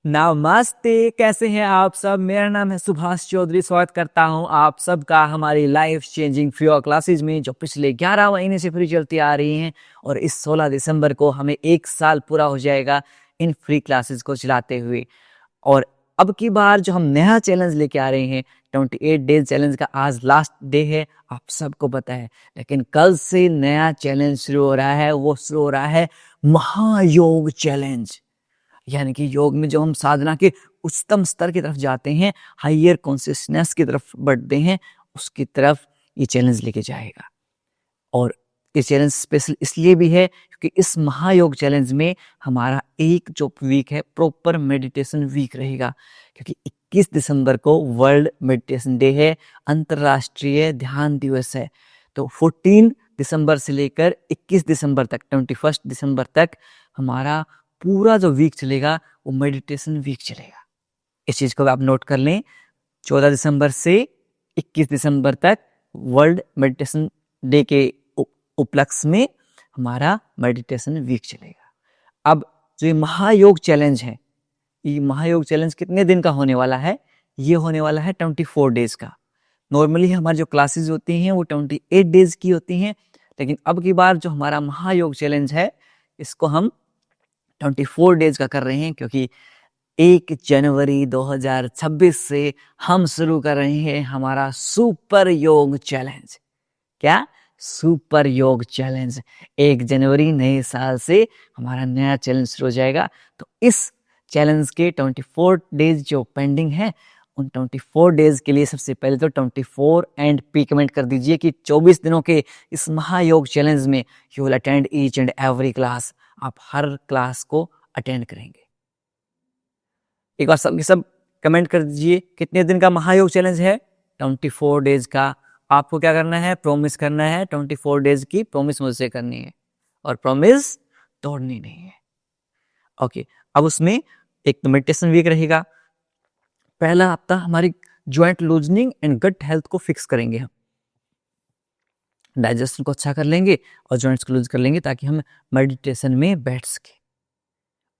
नमस्ते, कैसे हैं आप सब। मेरा नाम है सुभाष चौधरी। स्वागत करता हूं आप सबका हमारी लाइफ चेंजिंग फ्री क्लासेज में, जो पिछले 11 महीने से फ्री चलती आ रही हैं। और इस 16 दिसंबर को हमें 1 साल पूरा हो जाएगा इन फ्री क्लासेज को चलाते हुए। और अब की बार जो हम नया चैलेंज लेके आ रहे हैं, 28 डेज चैलेंज का आज लास्ट डे है, आप सबको पता है। लेकिन कल से नया चैलेंज शुरू हो रहा है। वो शुरू हो रहा है महायोग चैलेंज। यानी कि योग में जो हम साधना के उच्चतम स्तर की तरफ जाते हैं, हायर कॉन्शियसनेस की तरफ बढ़ते हैं, उसकी तरफ ये चैलेंज लेके जाएगा। और ये चैलेंज स्पेशल इसलिए भी है क्योंकि इस महायोग चैलेंज में हमारा एक जो वीक है प्रॉपर मेडिटेशन वीक रहेगा। क्योंकि 21 दिसंबर को वर्ल्ड मेडिटेशन डे है, अंतर्राष्ट्रीय ध्यान दिवस है। तो 14 दिसंबर से लेकर 21 दिसंबर तक, 21 दिसंबर तक हमारा पूरा जो वीक चलेगा वो मेडिटेशन वीक चलेगा। इस चीज को आप नोट कर लें। 14 दिसंबर से 21 दिसंबर तक वर्ल्ड मेडिटेशन डे के उपलक्ष्य में हमारा मेडिटेशन वीक चलेगा। अब जो ये महायोग चैलेंज है, ये महायोग चैलेंज कितने दिन का होने वाला है? ये होने वाला है 24 डेज का। नॉर्मली हमारी जो क्लासेस होती हैं वो 28 डेज की होती हैं, लेकिन अब की बार जो हमारा महायोग चैलेंज है इसको हम 24 डेज का कर रहे हैं। क्योंकि 1 जनवरी 2026 से हम शुरू कर रहे हैं हमारा सुपर योग चैलेंज। क्या? सुपर योग चैलेंज। 1 जनवरी नए साल से हमारा नया चैलेंज शुरू हो जाएगा। तो इस चैलेंज के 24 डेज जो पेंडिंग है, उन 24 डेज के लिए सबसे पहले तो 24 एंड पी कमेंट कर दीजिए कि 24 दिनों के इस महायोग चैलेंज में you will attend each and every class. आप हर क्लास को अटेंड करेंगे। एक बार सबके सब कमेंट कर दीजिए कितने दिन का महायोग चैलेंज है? 24 डेज का। आपको क्या करना है? प्रॉमिस करना है। 24 डेज की प्रॉमिस मुझसे करनी है और प्रॉमिस तोड़नी नहीं है। ओके, अब उसमें एक तो मेडिटेशन वीक रहेगा। पहला हफ्ता हमारी joint loosening and gut health को फिक्स करेंगे। हम डाइजेशन को अच्छा कर लेंगे और जॉइंट्स को लूज कर लेंगे ताकि हम मेडिटेशन में बैठ सके।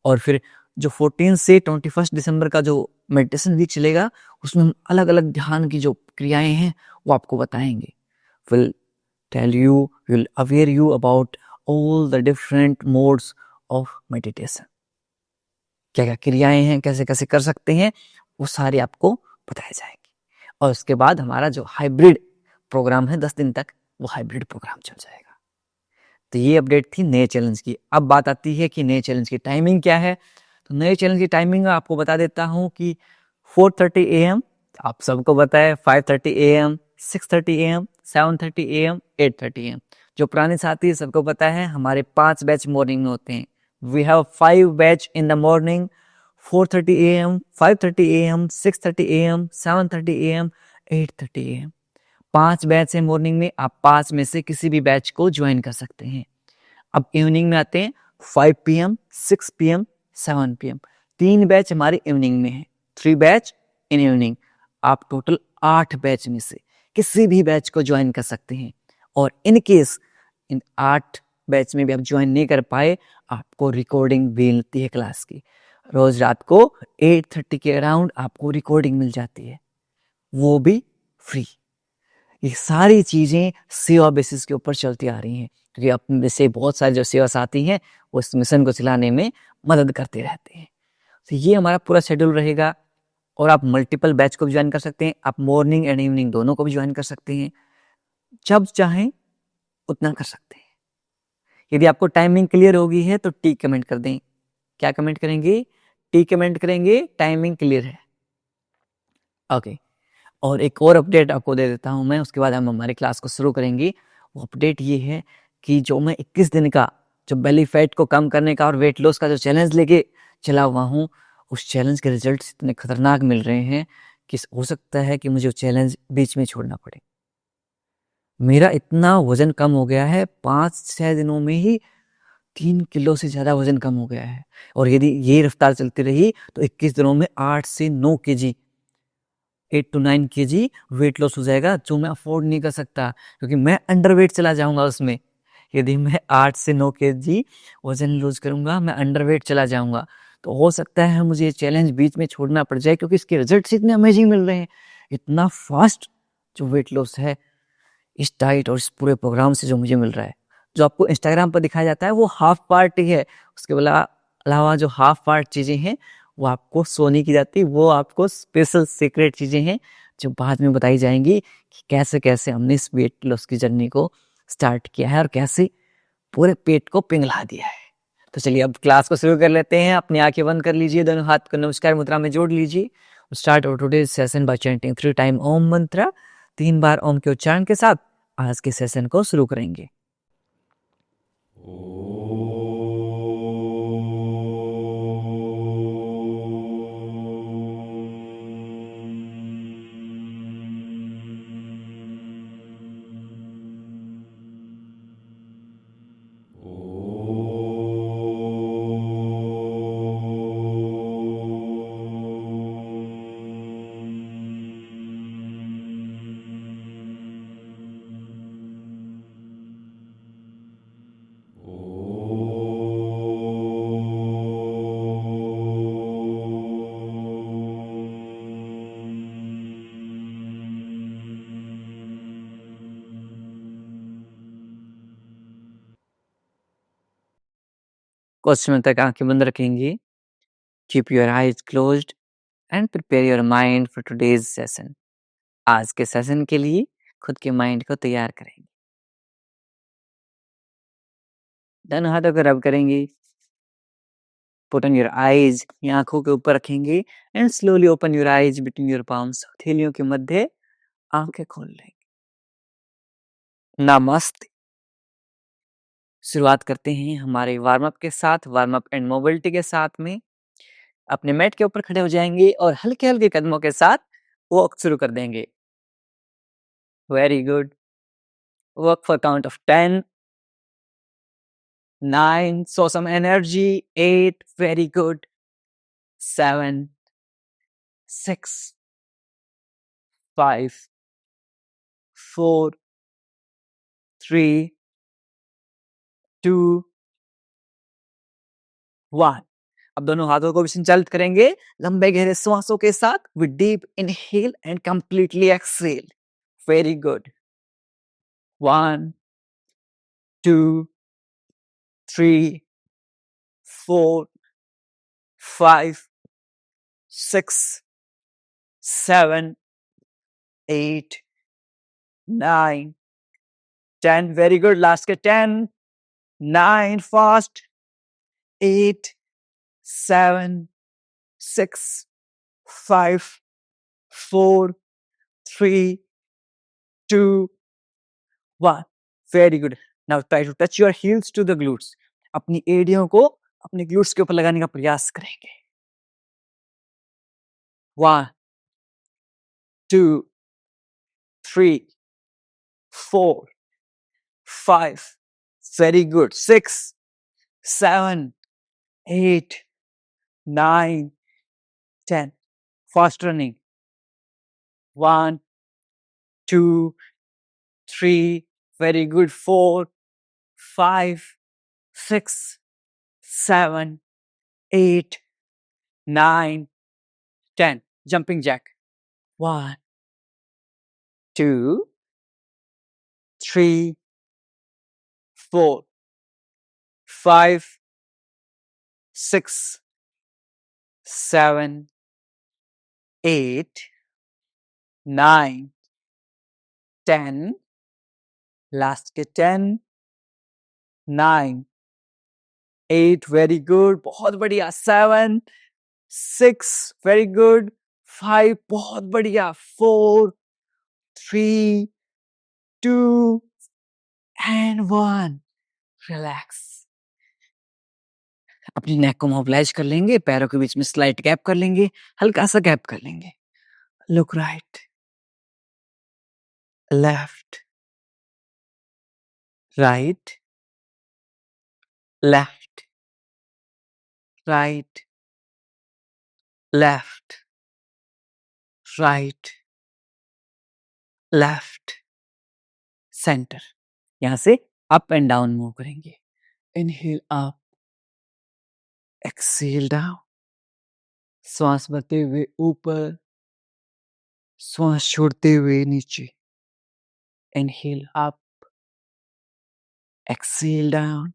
और फिर जो 14 से 21 दिसंबर का जो मेडिटेशन वीक चलेगा, उसमें हम अलग अलग ध्यान की जो क्रियाएं हैं वो आपको बताएंगे। Will tell you, will aware you about all the different modes of meditation. क्या क्या क्रियाएं हैं, कैसे कैसे कर सकते हैं, वो सारे आपको बताए जाएंगे। और उसके बाद हमारा जो हाइब्रिड प्रोग्राम है 10 दिन तक, वो हाइब्रिड प्रोग्राम चल जाएगा। तो ये अपडेट थी नए चैलेंज की। अब बात आती है कि नए चैलेंज की टाइमिंग क्या है। तो नए चैलेंज की टाइमिंग आपको बता देता हूँ कि 4:30 AM, आप सबको पता है 5:30 AM, 6:30 AM, 7:30 AM, 8:30 AM। जो पुराने साथी है सबको पता है हमारे 5 बैच मॉर्निंग में होते हैं। We have 5 batch in the morning, 4:30 AM, 5:30 AM, 6:30 AM, 7:30 AM, 8:30 AM। 5 batch है मॉर्निंग में। आप 5 में से किसी भी बैच को ज्वाइन कर सकते हैं। अब इवनिंग में आते हैं 5 PM, 6 PM, 7 PM। 3 बैच हमारे इवनिंग में है, 3 बैच इन इवनिंग। आप टोटल 8 बैच में से किसी भी बैच को ज्वाइन कर सकते हैं। और इन केस इन 8 बैच में भी आप ज्वाइन नहीं कर पाए, आपको रिकॉर्डिंग भी मिलती है क्लास की। रोज रात को 8:30 के अराउंड आपको रिकॉर्डिंग मिल जाती है, वो भी फ्री। ये सारी चीजें सेवा बेसिस के ऊपर चलती आ रही हैं, क्योंकि अपने से बहुत सारे जो सेवा साथी हैं वो इस मिशन को चलाने में मदद करते रहते हैं। तो ये हमारा पूरा शेड्यूल रहेगा। और आप मल्टीपल बैच को भी ज्वाइन कर सकते हैं। आप मॉर्निंग एंड इवनिंग दोनों को भी ज्वाइन कर सकते हैं। जब चाहें उतना कर सकते हैं। यदि आपको टाइमिंग क्लियर होगी है तो टी कमेंट कर दें। क्या कमेंट करेंगे? टी कमेंट करेंगे, टाइमिंग क्लियर है। ओके, और एक और अपडेट आपको दे देता हूं मैं, उसके बाद हम हमारी क्लास को शुरू करेंगे। वो अपडेट ये है कि जो मैं 21 दिन का जो बेली फैट को कम करने का और वेट लॉस का जो चैलेंज लेके चला हुआ हूँ, उस चैलेंज के रिजल्ट इतने खतरनाक मिल रहे हैं कि हो सकता है कि मुझे वो चैलेंज बीच में छोड़ना पड़े। मेरा इतना वजन कम हो गया है, 5-6 दिनों में ही 3 किलो से ज़्यादा वजन कम हो गया है। और यदि ये रफ्तार चलती रही तो 21 दिनों में 8 से 9 kg, 8 to 9 kg weight loss हो जाएगा, जो मैं अफोर्ड नहीं कर सकता, क्योंकि मैं अंडर वेट चला जाऊंगा उसमें। यदि मैं 8 से 9 kg वजन लूज करूंगा, मैं अंडर वेट चला जाऊंगा। तो हो सकता है मुझे ये चैलेंज बीच में छोड़ना पड़ जाए क्योंकि इसके रिजल्ट्स इतने अमेजिंग मिल रहे हैं। इतना फास्ट जो वेट लॉस है इस डाइट और इस पूरे प्रोग्राम से जो मुझे मिल रहा है। जो आपको इंस्टाग्राम पर दिखाया जाता है वो हाफ पार्ट ही है, उसके अलावा जो हाफ पार्ट चीज़ें हैं वो आपको शो नहीं की जाती, वो आपको स्पेशल सीक्रेट चीज़ें हैं जो बाद में बताई जाएंगी कि कैसे कैसे हमने इस वेट लॉस की जर्नी को स्टार्ट किया है और कैसे पूरे पेट को पिघला दिया है। तो चलिए अब क्लास को शुरू कर लेते हैं। अपनी आंखें बंद कर लीजिए, दोनों हाथ को नमस्कार मुद्रा में जोड़ लीजिए। Start our today's session by chanting 3 time Om mantra. 3 बार ओम के उच्चारण के साथ आज के सेशन को शुरू करेंगे। कुछ समय तक आंखें बंद रखेंगी। Keep your eyes closed end prepare your mind for today's session. आज के सेशन के लिए खुद के माइंड को तैयार करेंगे। दोनों हाथों को रब करेंगे। पुट ऑन योर आइज, आंखों के ऊपर रखेंगे and slowly open your eyes between your palms. हथेलियों के मध्य आंखें खोल लेंगे। नमस्ते। शुरुआत करते हैं हमारे वार्म अप के साथ, वार्म अप एंड मोबिलिटी के साथ में। अपने मैट के ऊपर खड़े हो जाएंगे और हल्के हल्के कदमों के साथ वॉक शुरू कर देंगे। Very good. Work for count of 10, 9, show some energy, 8, very good, 7, 6, 5, 4, 3, 2, 1। अब दोनों हाथों को भी संचालित करेंगे लंबे गहरे श्वासों के साथ with deep inhale and completely exhale. Very good. 1, 2, 3, 4, 5, 6, 7, 8, 9, 10। Very good. Last के 10, 9 fast, 8, 7, 6, 5, 4, 3, 2, 1। Very good. Now try to touch your heels to the glutes. अपनी एड़ियों को अपने ग्लूट्स के ऊपर लगाने का प्रयास करेंगे। 1, 2, 3, 4, 5। Very good. 6, 7, 8, 9, 10। Fast running. 1, 2, 3, very good, 4, 5, 6, 7, 8, 9, 10. Jumping jack. 1, 2, 3, 4, 5, 6, 7, 8, 9, 10. Last के 10, 9, 8, very good, बहुत बढ़िया। 7, 6, very good, 5, बहुत बढ़िया। 4, 3, 2 and 1। रिलैक्स। अपनी नेक को मोबिलाइज कर लेंगे, पैरों के बीच में स्लाइट गैप कर लेंगे, हल्का सा गैप कर लेंगे। Look right, left, right, left, right, left, right, left, centre. यहां से अप एंड डाउन मूव करेंगे। इनहेल अप, एक्सेल डाउन, श्वास भरते हुए ऊपर, श्वास छोड़ते हुए नीचे। Inhale up, exhale down.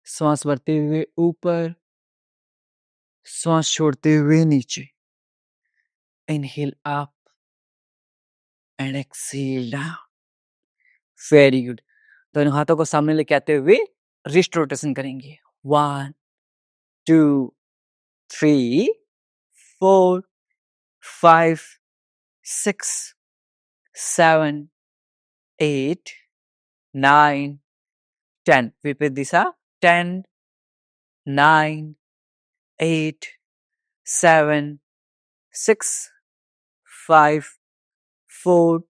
श्वास भरते हुए ऊपर, श्वास छोड़ते हुए नीचे। Inhale up and exhale down. Very good. दोनों हाथों को सामने लेके आते हुए रिस्ट रोटेशन करेंगे। 1, 2, 3, 4, 5, 6, 7, 8, 9, 10. विपरीत दिशा 10, 9, 8, 7, 6, 5, 4,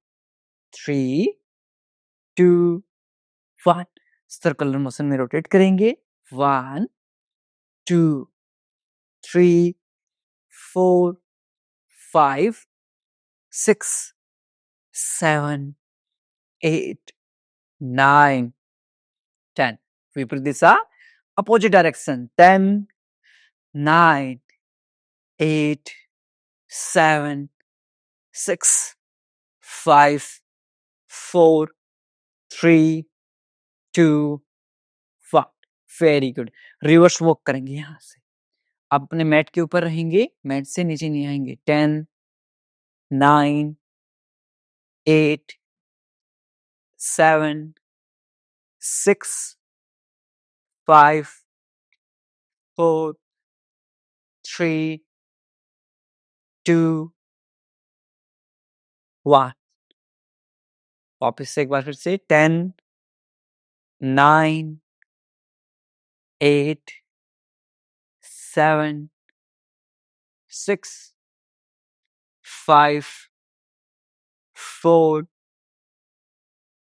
3, 2, 1. सर्कुलर मोशन में रोटेट करेंगे। 1, 2, 3, 4, 5, 6, 7, 8, 9, 10. विपरीत दिशा opposite direction 10, 9, 8, 7, 6, 5, 4, 3, 2, 1. Very good. Reverse walk करेंगे यहां से। अपने मैट के ऊपर रहेंगे, मैट से नीचे नहीं आएंगे। 10, 9, 8, 7, 6, 5, 4, 3, 2, 1. वापस से एक बार फिर से 10, 9, 8, 7, 6, 5, 4,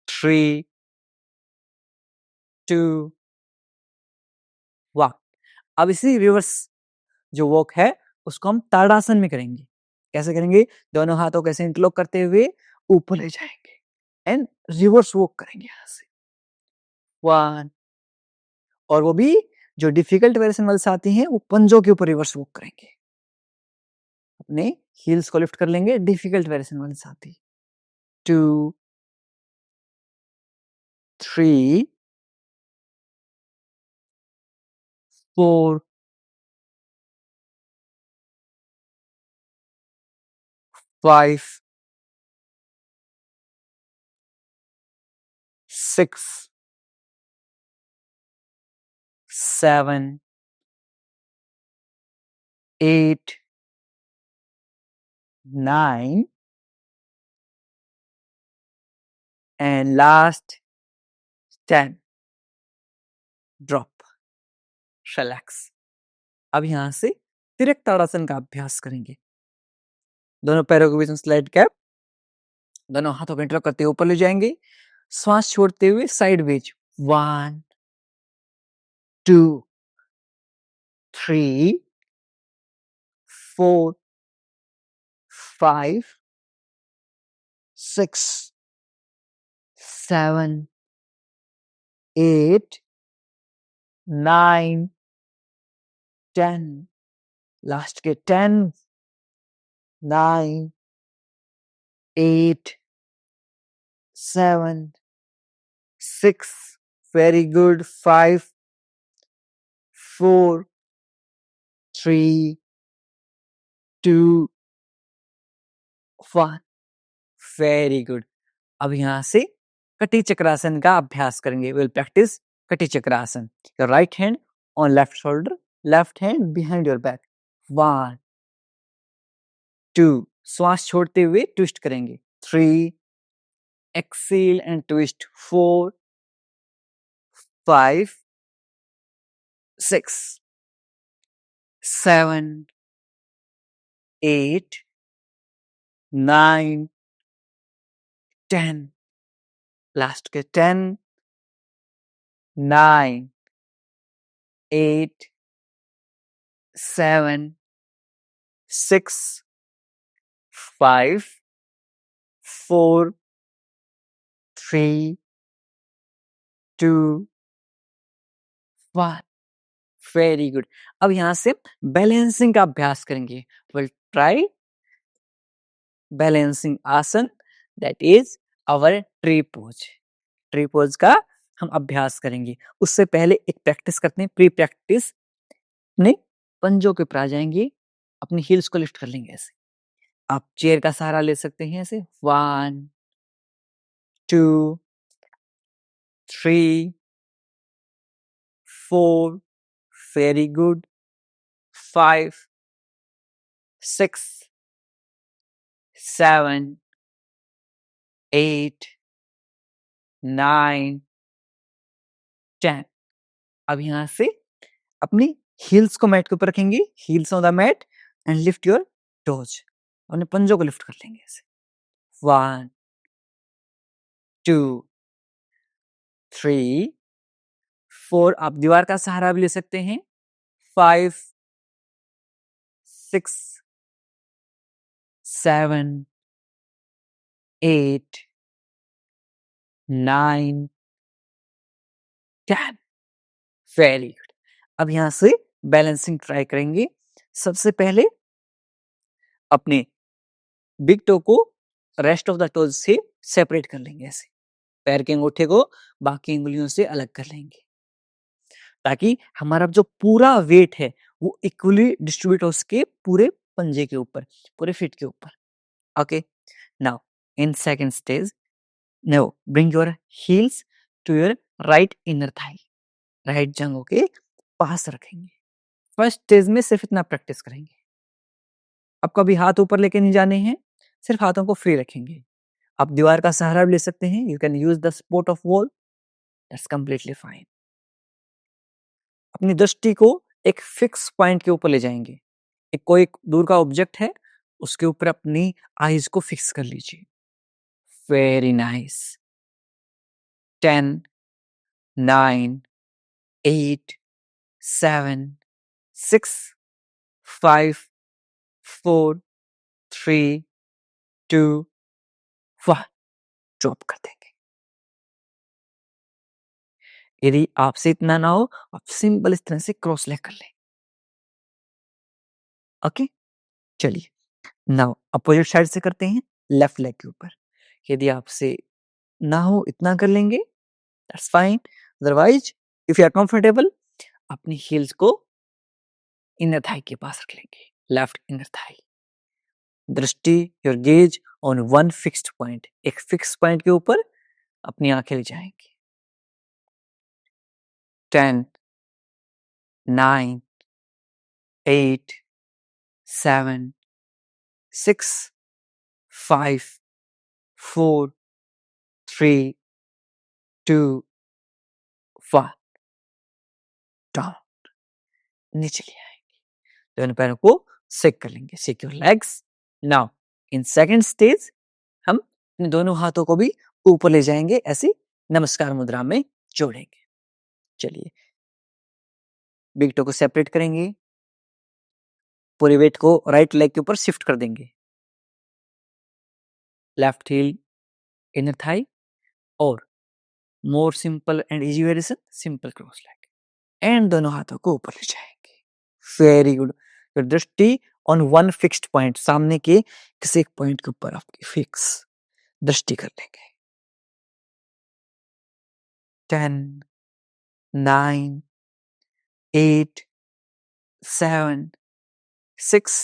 3, 2, 1. अब इसी रिवर्स जो वॉक है उसको हम ताड़ासन में करेंगे। कैसे करेंगे? दोनों हाथों को ऐसे इंटरलॉक करते हुए ऊपर ले जाएंगे एंड रिवर्स वॉक करेंगे यहां से। 1. और वो भी जो डिफिकल्ट वेरिएशन वाले आती हैं वो पंजों के ऊपर रिवर्स वॉक करेंगे। अपने हील्स को लिफ्ट कर लेंगे, डिफिकल्ट वेरिएशन वाले साथी। 2, 3, 4, 5, 6, 7, 8, 9, and last 10. Drop, relax. अब यहां से तिरक ताड़ासन का अभ्यास करेंगे। दोनों पैरों के बीच में स्लाइड कैप, दोनों हाथों को इंटरलॉक करते हुए ऊपर ले जाएंगे, श्वास छोड़ते हुए साइड वेज। 1, 2, 3, 4, 5, 6, 7, 8, 9, 10. लास्ट के 10, 9, 8, 7, 6. Very good. 5, 4, 3, 2, 1. Very good. अब यहां से कटी चक्रासन का अभ्यास करेंगे। Will practice Kati Chakrasana. Your right hand on left shoulder, left hand behind your back. 1, 2. श्वास छोड़ते हुए ट्विस्ट करेंगे। 3, एक्सेल एंड ट्विस्ट। 4, 5, 6, 7, 8, 9, 10. लास्ट के 10, 9, 8, 7, 6, 5, 4, 3, 2, 1. Very good. अब यहाँ से बैलेंसिंग का अभ्यास करेंगे। Will try balancing asana, that is our tree pose. Tree pose का हम अभ्यास करेंगे। उससे पहले एक प्रैक्टिस करते हैं, प्री प्रैक्टिस। अपने पंजों के ऊपर आ जाएंगे, अपनी हील्स को लिफ्ट कर लेंगे ऐसे। आप चेयर का सहारा ले सकते हैं ऐसे। 1 2 3 4, वेरी गुड। 5 6 7 8 9 10। अब यहां से अपनी हील्स को मैट के ऊपर रखेंगे, heels on the mat, and lift your toes. अपने पंजों को लिफ्ट कर लेंगे ऐसे। 1 2 3 4, आप दीवार का सहारा भी ले सकते हैं। 5 6 7 8 9 10, वेरी गुड। अब यहां से बैलेंसिंग ट्राई करेंगे। सबसे पहले अपने बिग टो को रेस्ट ऑफ द टोज से सेपरेट कर लेंगे ऐसे। पैर के अंगूठे को बाकी अंगुलियों से अलग कर लेंगे, ताकि हमारा जो पूरा वेट है वो इक्वली डिस्ट्रीब्यूट हो सके पूरे पंजे के ऊपर, पूरे फीट के ऊपर। Okay, now in second stage, now bring your heels to your right inner thigh. Right जंघों के पास रखेंगे। फर्स्ट स्टेज में सिर्फ इतना प्रैक्टिस करेंगे। अब कभी हाथ ऊपर लेके नहीं जाने हैं, सिर्फ हाथों को फ्री रखेंगे। आप दीवार का सहारा भी ले सकते हैं, you can use the support of wall, that's completely fine. अपनी दृष्टि को एक फिक्स पॉइंट के ऊपर ले जाएंगे। एक कोई दूर का ऑब्जेक्ट है, उसके ऊपर अपनी आईज को फिक्स कर लीजिए। Very nice. 10 9 8 7 6 5 4 3 2 1, ड्रॉप कर देंगे। यदि आपसे इतना ना हो, आप सिंपल इस तरह से क्रॉस लेग कर लें। ओके, चलिए नाउ अपोजिट साइड से करते हैं, लेफ्ट लेग के ऊपर। यदि आपसे ना हो इतना कर लेंगे, that's fine. Otherwise if you are comfortable, अपनी हील्स को इनर थाई के पास रख लेंगे, लेफ्ट इनर थाई। दृष्टि, your gaze on one fixed point, एक फिक्स पॉइंट के ऊपर अपनी आंखें ले जाएंगे। 10 9 8 7 6 5 4 3 2 1, डाउन, नीचे ले आएंगे। दोनों पैरों को सेक कर लेंगे, shake your legs. Now in second stage हम अपने दोनों हाथों को भी ऊपर ले जाएंगे, ऐसे नमस्कार मुद्रा में जोड़ेंगे। चलिए, बिग टो को सेपरेट करेंगे, पूरे वेट को राइट लेग के ऊपर शिफ्ट कर देंगे। लेफ्ट हील इनर थाई, और more simple and easy variation, simple cross leg, and दोनों हाथों को ऊपर ले जाएंगे। Very good. दृष्टि ऑन वन फिक्स्ड पॉइंट, सामने के किसी एक पॉइंट के ऊपर आपकी फिक्स दृष्टि कर लेंगे। 10 9 8 7 6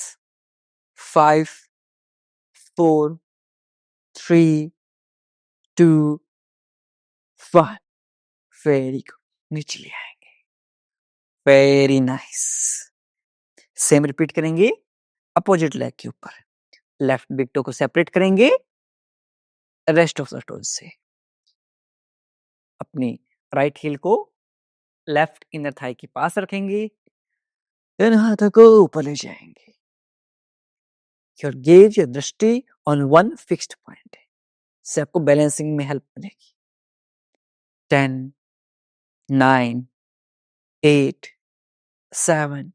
5 4 3 2 1, वेरी गुड, नीचे ले आएंगे। Very nice. सेम रिपीट करेंगे अपोजिट लेग के ऊपर। लेफ्ट बिग टो को सेपरेट करेंगे रेस्ट ऑफ द टोज से। अपनी राइट हील को लेफ्ट इनर थाई के पास रखेंगे, इन हाथों को ऊपर ले जाएंगे। योर गेज, योर दृष्टि ऑन वन फिक्स्ड पॉइंट से आपको बैलेंसिंग में हेल्प मिलेगी। 10 9 8 7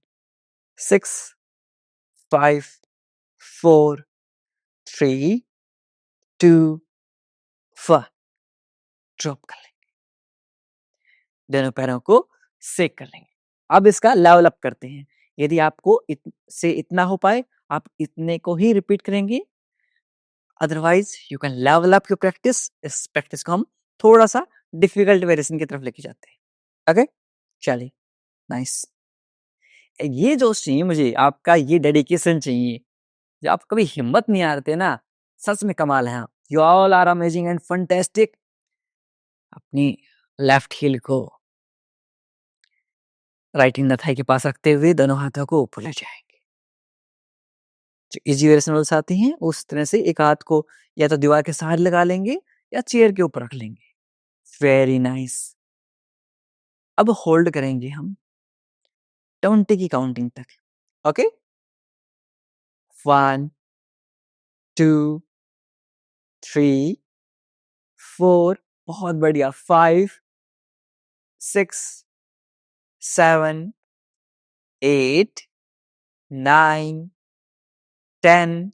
6 5 4 3 2 1, ड्रॉप कर लेंगे। दोनों पैरों को सेक कर लेंगे। अब इसका लेवल अप करते हैं। यदि आपको से इतना हो पाए, आप इतने को ही रिपीट करेंगे। Otherwise you can level up your practice. इस प्रैक्टिस को हम थोड़ा सा डिफिकल्ट वेरिएशन की तरफ लेके जाते हैं। ओके, चलिए, नाइस। ये जो चाहिए मुझे, आपका ये डेडिकेशन चाहिए। जब आप कभी हिम्मत नहीं हारते ना, सच में कमाल है आप। You all are amazing and fantastic. अपनी लेफ्ट हील को राइट इन द थाई के पास रखते हुए दोनों हाथों को ऊपर ले जाएंगे। जो इजी वेरिएशन आती हैं उस तरह से एक हाथ को या तो दीवार के सहारे लगा लेंगे या चेयर के ऊपर रख लेंगे। Very nice. अब होल्ड करेंगे हम 20 की काउंटिंग तक। ओके, 1 2 3 4, बहुत बढ़िया, 5 6 7 8 9 10।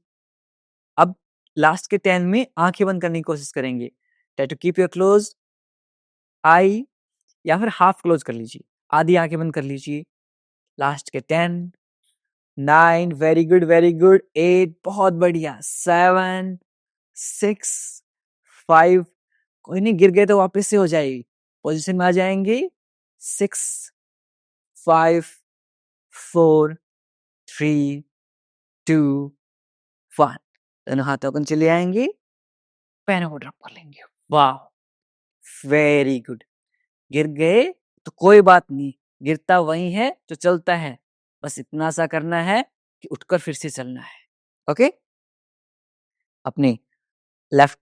अब लास्ट के 10 में आंखें बंद करने की कोशिश करेंगे। Try to keep your close eye, या फिर हाफ क्लोज कर लीजिए, आधी आंखें बंद कर लीजिए। लास्ट के 10 9, वेरी गुड वेरी गुड, 8, बहुत बढ़िया, 7 6 5, कोई नहीं, गिर गए तो वापस से हो जाएगी, पोजीशन में आ जाएंगे। 6 5 4 3 2 1। दोनों हाथों को चले आएंगे, पैरों को ड्रॉप कर लेंगे। वाह, वेरी गुड। गिर गए तो कोई बात नहीं, गिरता वही है जो चलता है। बस इतना सा करना है कि उठकर फिर से चलना है। ओके, अपने लेफ्ट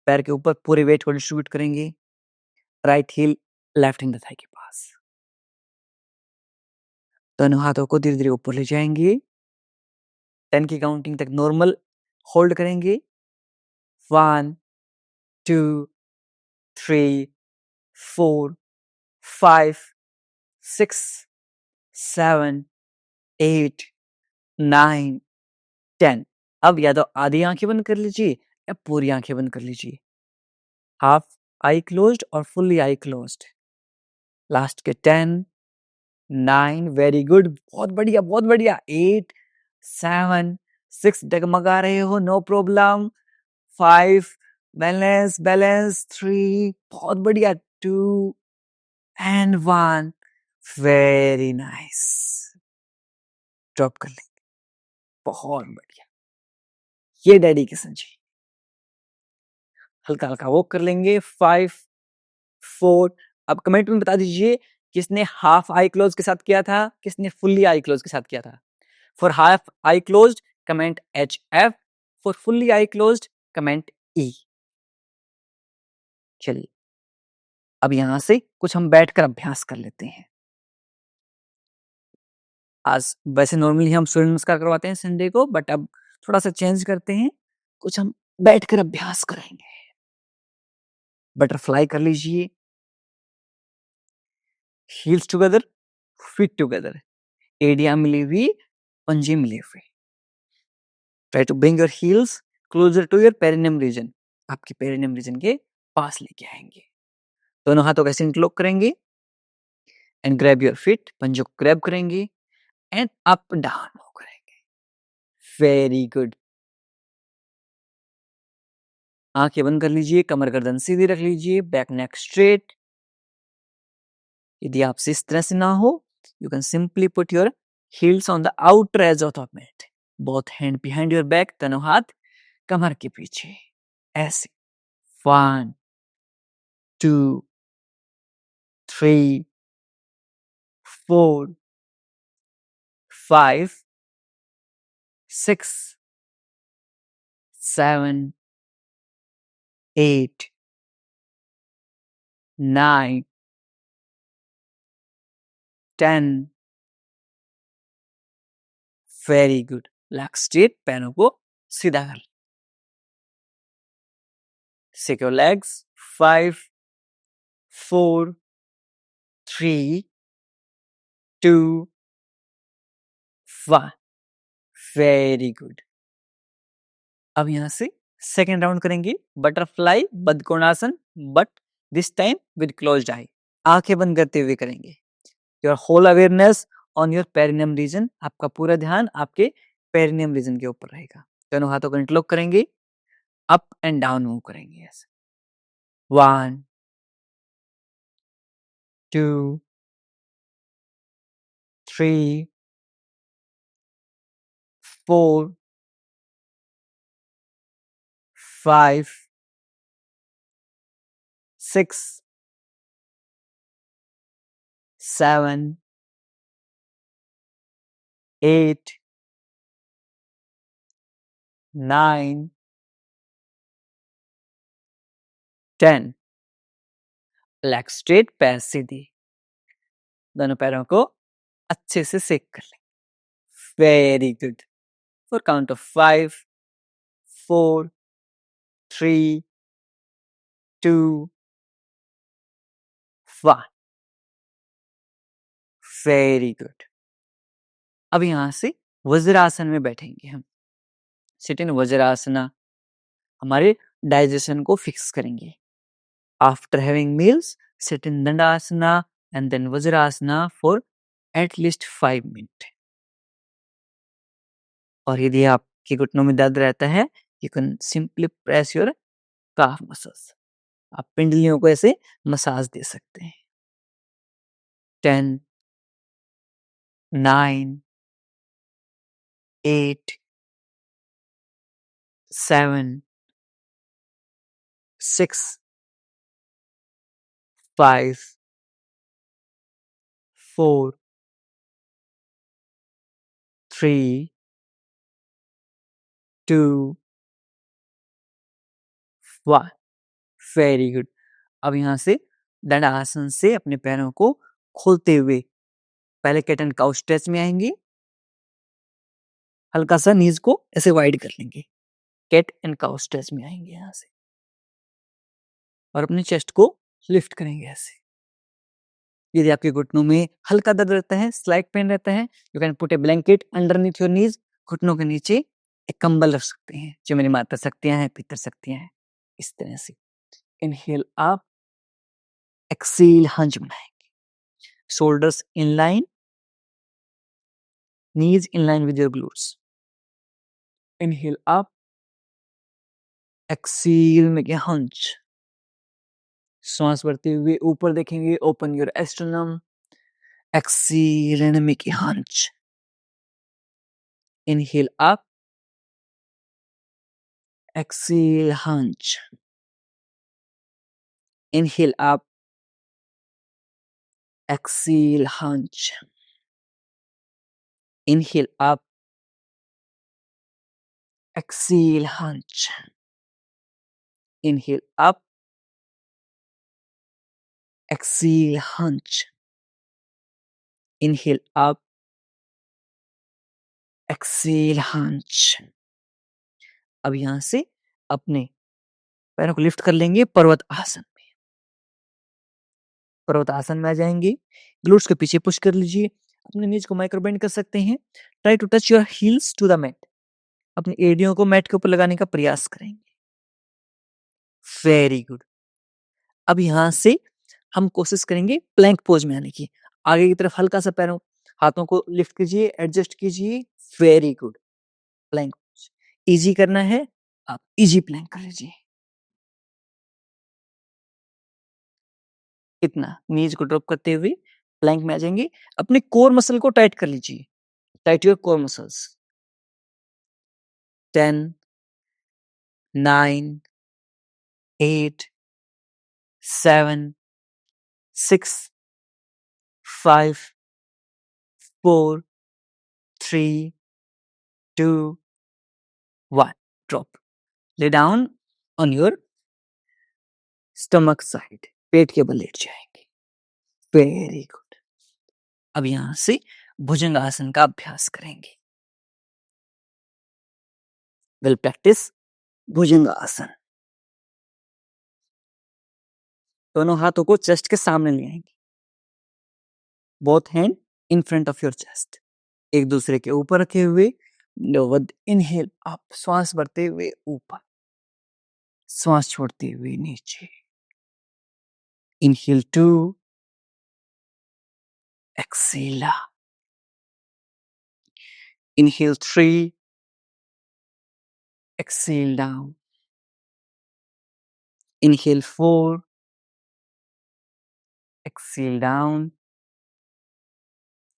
पैर के ऊपर पूरे वेट को डिस्ट्रीब्यूट करेंगे। Right heel left in the thigh के पास, दोनों हाथों को धीरे धीरे ऊपर ले जाएंगे। 10 की काउंटिंग तक नॉर्मल होल्ड करेंगे। 1 2 3 4 5 6 7 8 9 10। अब या तो आधी आंखें बंद कर लीजिए या पूरी आंखें बंद कर लीजिए। हाफ आई क्लोज्ड और फुल्ली आई क्लोज्ड। लास्ट के 10 9, वेरी गुड, बहुत बढ़िया बहुत बढ़िया, 8 7 6, डगमगा रहे हो, नो प्रॉब्लम। 5, बैलेंस बैलेंस, 3, बहुत बढ़िया, 2 एंड 1, वेरी नाइस। ड्रॉप कर लेंगे, बहुत बढ़िया। ये डेडिकेशन चाहिए। हल्का हल्का वॉक कर लेंगे। 5 4। अब कमेंट में बता दीजिए किसने हाफ आई क्लोज के साथ किया था, किसने फुल्ली आई क्लोज के साथ किया था। For half I closed comment HF, for fully I closed comment E। चलिए, अब यहां से कुछ हम बैठकर अभ्यास कर लेते हैं। आज वैसे नॉर्मली हम सूर्य नमस्कार करवाते हैं संडे को, बट अब थोड़ा सा चेंज करते हैं, कुछ हम बैठकर अभ्यास करेंगे। बटरफ्लाई कर लीजिए, हील्स टुगेदर, फीट टुगेदर, एडिया मिली हुई, पंजे मिले हुए। Try to bring your heels closer to your perineum region, आपके पेरिनियम रीजन के पास लेके आएंगे। दोनों हाथों का इंटरलॉक करेंगे एंड ग्रैब योर फीट, पंजों को ग्रैब करेंगे एंड अप डाउन मूव करेंगे। Very good. आंखें बंद कर लीजिए, कमर गर्दन सीधी रख लीजिए, बैक नेक स्ट्रेट। यदि आपसे इस तरह से ना हो, you can simply put your heels on the outer edge of the mat, both hand behind your back, दोनों हाथ कमर के पीछे, ऐसे। 1 2 3 4 5 6 7 8 9 10। Very good. लेग स्ट्रेट, पैरों को सीधा कर। Secure legs. 5 4 3 2 1। Very good. अब यहां से सेकेंड राउंड करेंगे, butterfly Badhakonasana, but this time with closed eye. आंखें बंद करते हुए करेंगे। Your whole awareness on your perineum region, आपका पूरा ध्यान आपके पेरिनियम रीजन के ऊपर रहेगा। दोनों हाथों को इंटरलॉक करेंगे, अप एंड डाउन मूव करेंगे ऐसे। 1 2 3 4 5 6 7 8 9 10। लेग स्ट्रेट, पैर सीधी, दोनों पैरों को अच्छे से सेक कर लें। Very good. For count of 5 4 3 2 1। Very good. अब यहां से वज्रासन में बैठेंगे हम। सिट इन वज्रासना, हमारे डाइजेशन को फिक्स करेंगे। After having meals sit in Dandasana and then Vajrasana for at least 5 minute. और यदि आपके घुटनों में दर्द रहता है, you can simply press your calf muscles, आप पिंडलियों को ऐसे मसाज दे सकते हैं। 10 9 8 7 6 5 4 3 2 1। Very good. अब यहाँ से दंडासन से अपने पैरों को खोलते हुए पहले कैट एंड काउ स्ट्रेच में आएंगे, हल्का सा नीज को ऐसे वाइड कर लेंगे। कैट एंड काउ स्ट्रेच में आएंगे यहाँ से और अपने चेस्ट को लिफ्ट करेंगे ऐसे। यदि आपके घुटनों में हल्का दर्द रहता है, स्लाइट पेन रहता है, you can put A blanket underneath your knees. घुटनों के नीचे एक कंबल रख सकते हैं, जो मेरी माता शक्तियां हैं, पितर शक्तियां हैं, इस तरह से। इनहेल अप, एक्सेल हंज बनाएंगे, shoulders in line, knees in line with your glutes. Inhale up, exhale make a hunch. सांस भरते हुए ऊपर देखेंगे, open your sternum, exhale and make a hunch. Inhale up, exhale hunch. Inhale up, exhale hunch. Inhale up, exhale hunch. Inhale up, exhale hunch. Inhale up, exhale hunch. अब यहां से अपने पैरों को लिफ्ट कर लेंगे पर्वत आसन में। पर्वत आसन में आ जाएंगे, ग्लूट्स के पीछे पुश कर लीजिए, अपने नीज को माइक्रो बेंड कर सकते हैं। Try to touch your heels to the mat, अपनी एड़ियों को मैट के ऊपर लगाने का प्रयास करेंगे। Very good. अब यहां से हम कोशिश करेंगे प्लैंक पोज में आने की। आगे की तरफ हल्का सा पैरों हाथों को लिफ्ट कीजिए, एडजस्ट कीजिए। Very good. Plank pose easy करना है, आप इजी प्लैंक कर लीजिए। इतना नीज को ड्रॉप करते हुए प्लैंक में आ जाएंगे। अपने कोर मसल को टाइट कर लीजिए, tight your core muscles. 10 9 8 7 6 5 4 3 2 1। drop, lay down on your stomach side, पेट के बल लेट जाएंगे। Very good. अब यहां से भुजंग आसन का अभ्यास करेंगे। विल प्रैक्टिस भुजंग आसन। दोनों हाथों को चेस्ट के सामने ले आएंगे, both hand in front of your chest, एक दूसरे के ऊपर रखे हुए। इनहेल अप, श्वास भरते हुए ऊपर, श्वास छोड़ते हुए नीचे। Inhale 2, exhale down. Inhale 3, exhale down. Inhale 4, exhale down.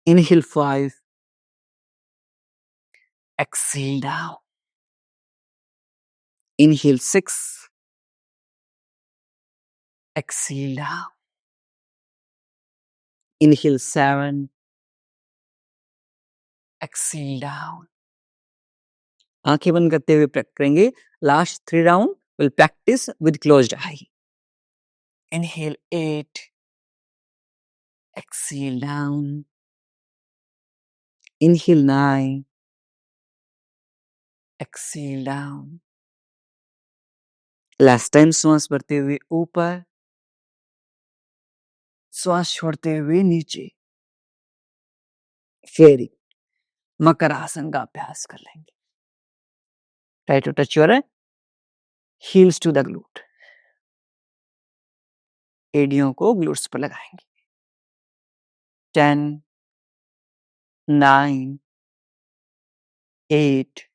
Inhale 5, exhale down. Inhale 6, exhale down. Inhale 7, exhale down. आंखें बंद करते हुए प्रैक्टिस करेंगे. Last 3 round will practice with closed I. Inhale 8, exhale down. Inhale 9, exhale down. Last time श्वास भरते हुए ऊपर, श्वास छोड़ते हुए नीचे. फेरी मकर आसन का अभ्यास कर लेंगे. Try to touch your heels to the glute. एडियों को ग्लूट्स पर लगाएंगे. 10, 9, 8,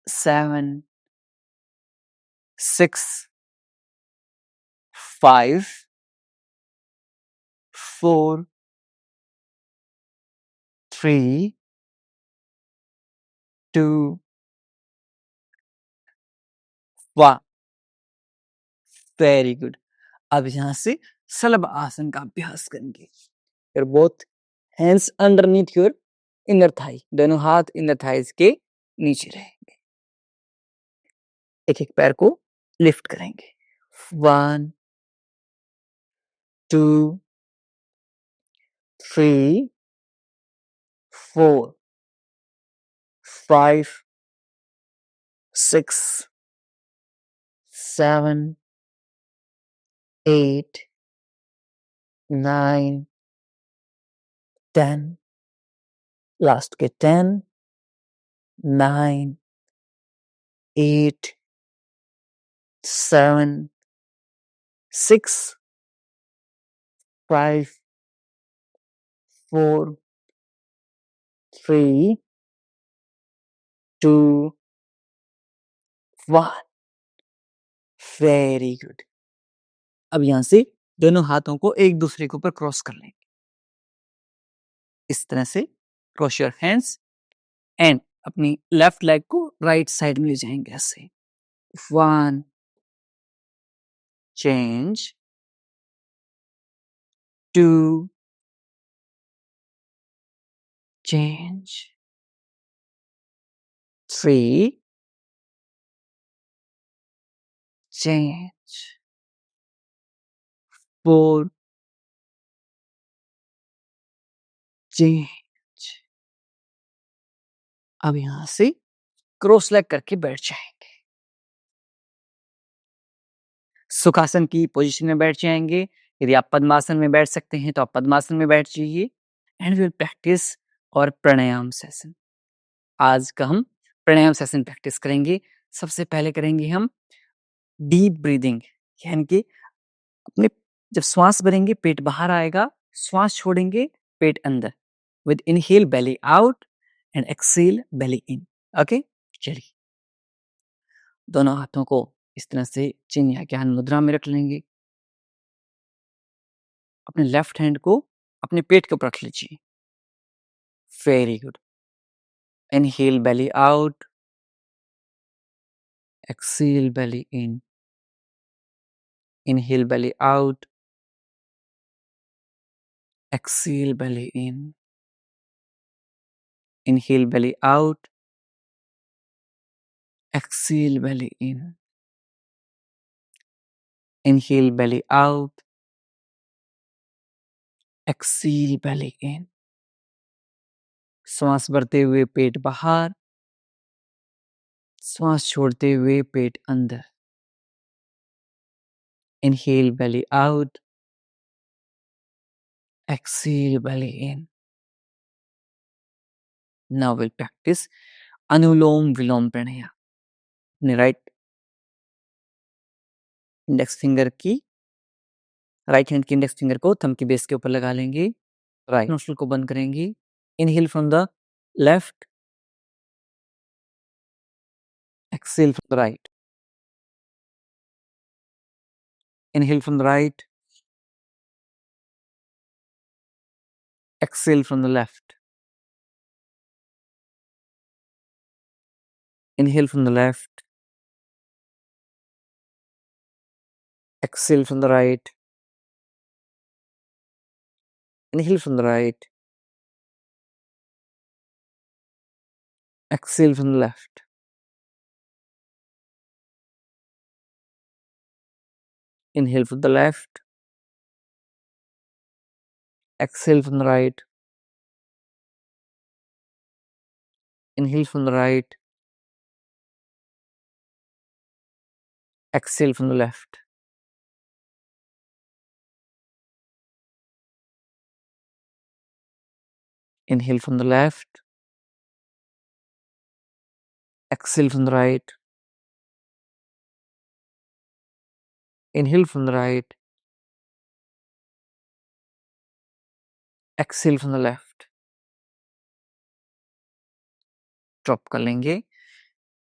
7, 6, 5, 4, 3, 2, 1. Very good. अब यहां से सलब आसन का अभ्यास करेंगे. Your both hands underneath your inner thigh. दोनों हाथ इनर थाइज के नीचे रहेंगे. एक एक पैर को लिफ्ट करेंगे. 1, 2, 3, 4, 5, 6, 7, 8, 9, 10. लास्ट के 10, 9, 8, 7, 6, 5, 4, 3, 2, 1. Very good. अब यहां से दोनों हाथों को एक दूसरे के ऊपर क्रॉस कर लेंगे. इस तरह से क्रॉस योर हैंड्स एंड अपनी लेफ्ट लेग को राइट साइड में ले जाएंगे. ऐसे 1, चेंज, 2, change, 3, change, 4, change. अब यहां से क्रॉस लेग करके बैठ जाएंगे. सुखासन की पोजीशन में बैठ जाएंगे. यदि आप पद्मासन में बैठ सकते हैं तो आप पद्मासन में बैठ जाइए. एंड विल प्रैक्टिस और प्राणायाम सेशन. आज का हम प्राणायाम सेशन प्रैक्टिस करेंगे. सबसे पहले करेंगे हम डीप ब्रीदिंग, यानी कि अपने जब श्वास भरेंगे पेट बाहर आएगा, श्वास छोड़ेंगे पेट अंदर. With inhale belly out and exhale belly in. Okay, चलिए दोनों हाथों को इस तरह से चिन्ह या ज्ञान मुद्रा में रख लेंगे. अपने लेफ्ट हैंड को अपने पेट के ऊपर रख लीजिए. Very good. Inhale belly out, exhale belly in. Inhale belly out, exhale belly in. Inhale belly out, exhale belly in. Inhale belly out, exhale belly in. श्वास भरते हुए पेट बाहर, श्वास छोड़ते हुए पेट अंदर. Inhale belly out, exhale belly in. Now we'll practice अनुलोम विलोम प्राणायाम. अपने राइट इंडेक्स फिंगर की राइट हैंड की इंडेक्स फिंगर को थंब की बेस के ऊपर लगा लेंगे. राइट नोस्ट्रल को बंद करेंगी, inhale from the left, exhale from the right, inhale from the right, exhale from the left, inhale from the left, exhale from the right, inhale from the right, exhale from the left, inhale from the left, exhale from the right, inhale from the right, exhale from the left, inhale from the left, exhale from the right, inhale from the right, exhale from the left, drop कर लेंगे।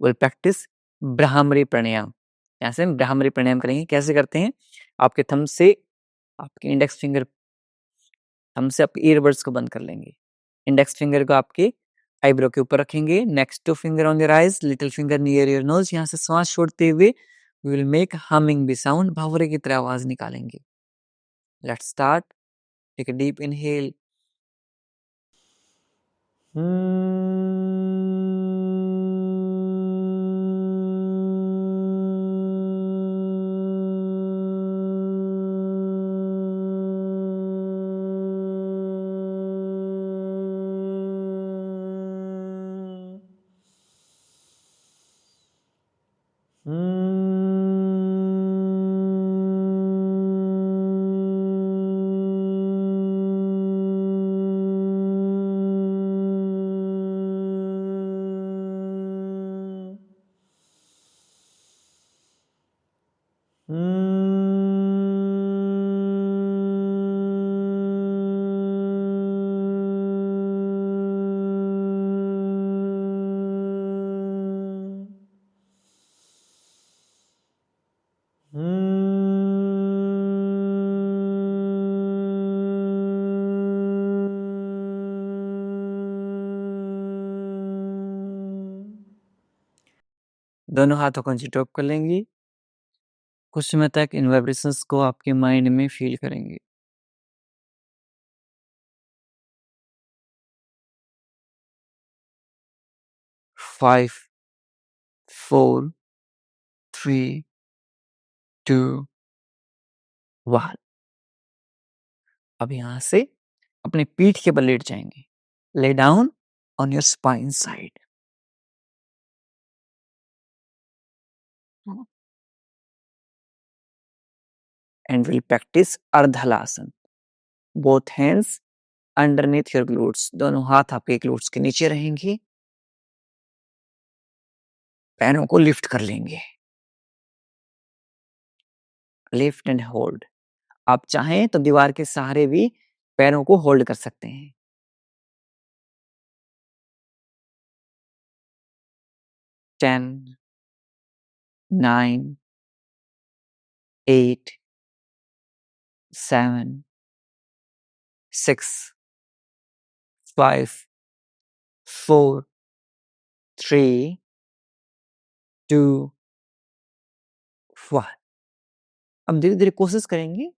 Will practice bhramari प्राणायाम। यहाँ से हम ब्राह्मरी प्राणायाम करेंगे। कैसे करते हैं? आपके थंब से आपके इंडेक्स फिंगर, थंब से आपके ईयरबड्स को बंद कर लेंगे। इंडेक्स फिंगर को आपके आईब्रो के ऊपर रखेंगे, next two finger on your eyes, little finger near your nose. यहाँ से श्वास छोड़ते हुए we will make humming bee sound, भंवरे की तरह आवाज निकालेंगे। Let's start. Take a deep inhale, दोनों हाथों को नीचे ड्रॉप कर लेंगी। कुछ समय तक इन वाइब्रेशंस को आपके माइंड में फील करेंगे। 5, 4, 3, 2, 1। अब यहाँ से अपने पीठ के बल लेट जाएंगे। Lay down on your spine side. And we'll practice अर्धलासन। Both hands underneath your glutes। दोनों हाथ आपके glutes के नीचे रहेंगे। पैरों को लिफ्ट कर लेंगे। Lift and hold. आप चाहें तो दीवार के सहारे भी पैरों को होल्ड कर सकते हैं। 10, 9, 8, 7, 6, 5, 4, 3, 2, 1। अब धीरे धीरे कोशिश करेंगे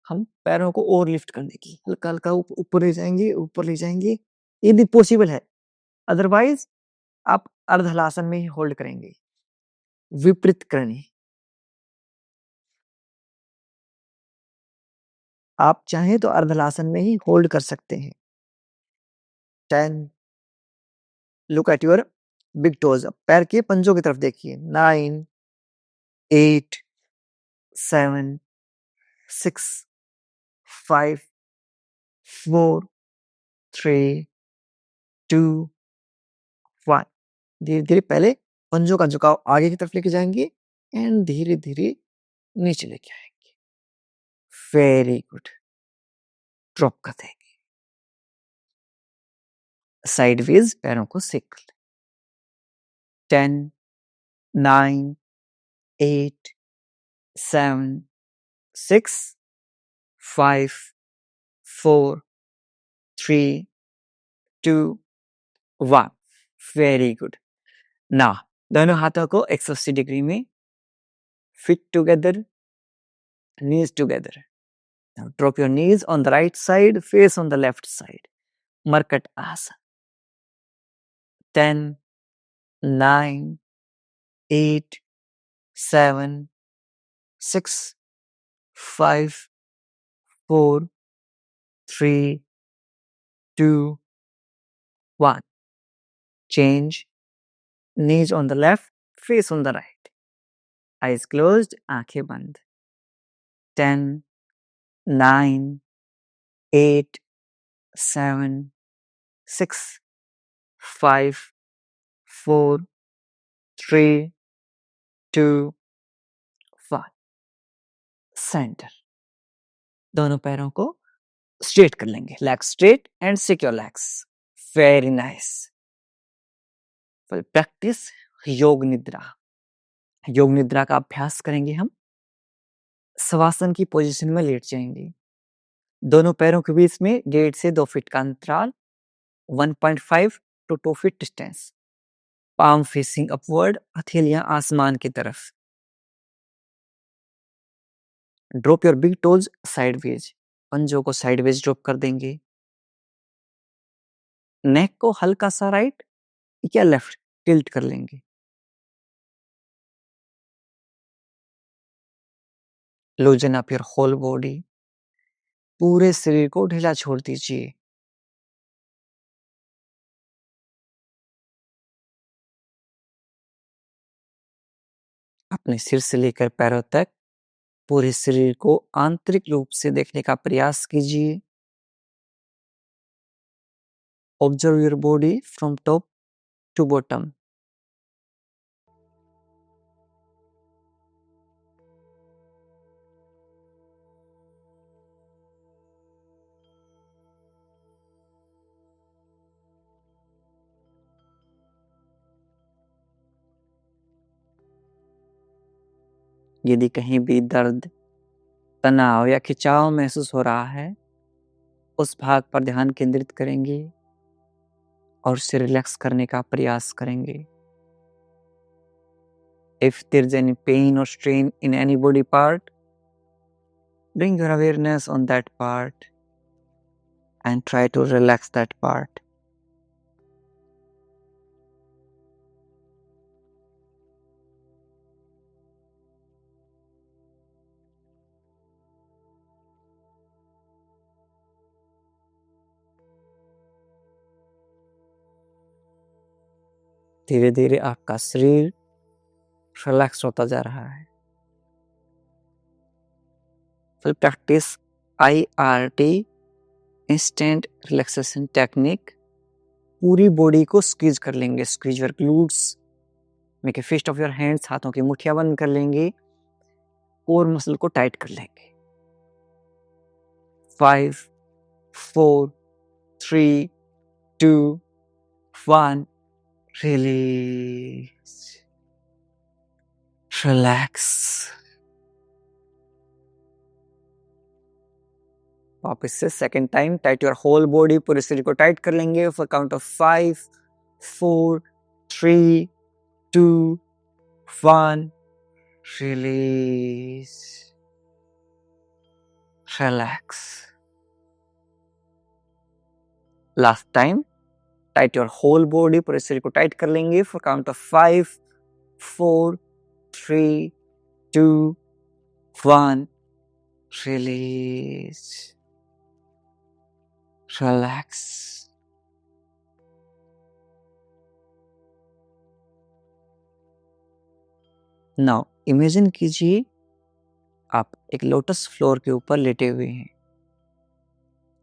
हम पैरों को और लिफ्ट करने की। हल्का हल्का ऊपर ले जाएंगे, ऊपर ले जाएंगे, यदि पॉसिबल है। अदरवाइज आप अर्धलासन में ही होल्ड करेंगे। विपरीत करनी। आप चाहें तो अर्धलासन में ही होल्ड कर सकते हैं। 10, look at your big toes. पैर के पंजों की तरफ देखिए। 9, 8, 7, 6, 5, 4, 3, 2, 1। धीरे धीरे पहले पंजों का झुकाव आगे की तरफ लेके जाएंगे एंड धीरे धीरे नीचे लेके आएंगे। Very good. ड्रॉप कर देंगे। साइडवेज पैरों को सेक कर लें। 10, 9, 8, 7, 6, 5, 4, 3, 2, 1। Very good. ना दोनों हाथों को 180 डिग्री में fit together, knees together. Now drop your knees on the right side, face on the left side. Markat Asana. 10, 9, 8, 7, 6, 5, 4, 3, 2, 1. Change. Knees on the left, face on the right. Eyes closed, आंखें बंद. 10, 9, 8, 7, 6, 5, 4, 3, 2, 1. Centre. दोनों पैरों को straight कर लेंगे। Legs straight and secure legs. Very nice. Practice योग निद्रा। योग निद्रा का अभ्यास करेंगे हम। शवासन की पोजीशन में लेट जाएंगे। दोनों पैरों के बीच में 1.5 से 2 फीट का अंतराल, 1.5 to 2 feet distance. Palm facing upward, हथेलियां आसमान की तरफ। Drop your big toes sideways, पंजों को साइडवेज ड्रॉप कर देंगे। नेक को हल्का सा राइट या लेफ्ट टिल्ट कर लेंगे। Loosen up your whole body, पूरे शरीर को ढीला छोड़ दीजिए। अपने सिर से लेकर पैरों तक पूरे शरीर को आंतरिक रूप से देखने का प्रयास कीजिए। Observe your body from top to bottom. यदि कहीं भी दर्द, तनाव या खिंचाव महसूस हो रहा है, उस भाग पर ध्यान केंद्रित करेंगे और उसे रिलैक्स करने का प्रयास करेंगे। If there is any pain or strain in any body part, bring your awareness on that part and try to relax that part. धीरे धीरे आपका शरीर रिलैक्स होता जा रहा है। फिर practice IRT, instant relaxation technique. पूरी बॉडी को स्क्वीज कर लेंगे। Squeeze your glutes, make a fist of your hands, हाथों की मुट्ठियां बंद कर लेंगे, कोर मसल को टाइट कर लेंगे। 5, 4, 3, 2, 1, रिलीज, रिलैक्स। वापस से second time tight your whole body, पूरे शरीर को टाइट कर लेंगे for count of 5, 4, 3, 2, 1, release, relax. Last time tight your whole body, पूरे शरीर को टाइट कर लेंगे for count of 5, 4, 3, 2, 1, release, relax. Now imagine कीजिए आप एक लोटस फ्लोर के ऊपर लेटे हुए हैं।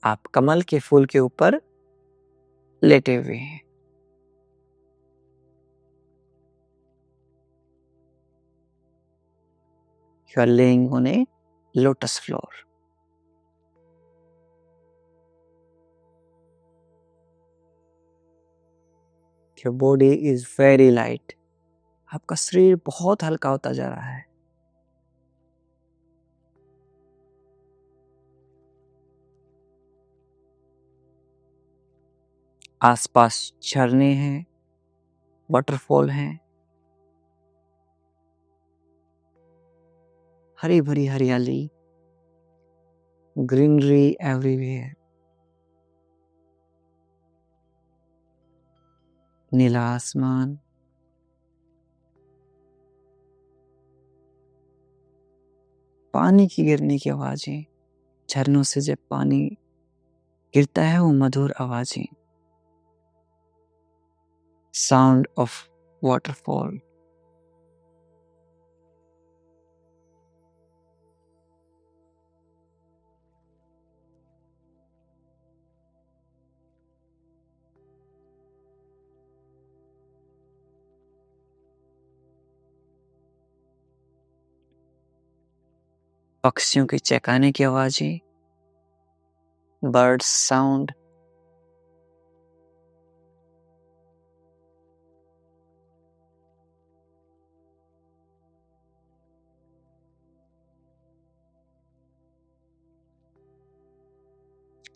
आप कमल के फूल के ऊपर लेटे हुए हैं। You are laying on a lotus floor. Your body is very light. आपका शरीर बहुत हल्का होता जा रहा है। आसपास झरने हैं, वाटरफॉल हैं, हरी भरी हरियाली, ग्रीनरी एवरीवेयर, नीला आसमान, पानी की गिरने की आवाजें, झरनों से जब पानी गिरता है वो मधुर आवाजें, साउंड ऑफ वाटरफॉल। पक्षियों के चहकाने की आवाजें, बर्ड्स साउंड,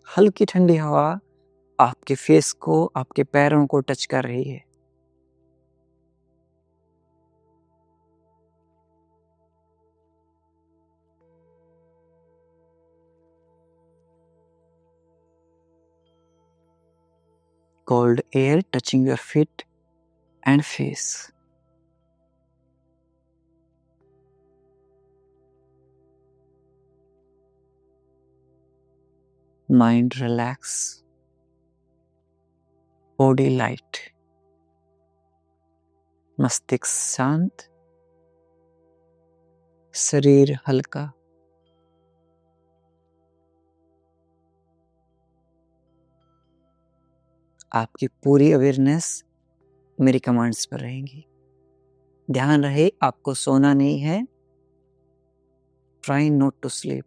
हल्की ठंडी हवा आपके फेस को, आपके पैरों को टच कर रही है। Cold air touching your feet and face. Mind relax. Body light. मस्तिष्क शांत, शरीर हल्का। आपकी पूरी अवेयरनेस मेरी कमांड्स पर रहेंगी। ध्यान रहे आपको सोना नहीं है। Try not to sleep.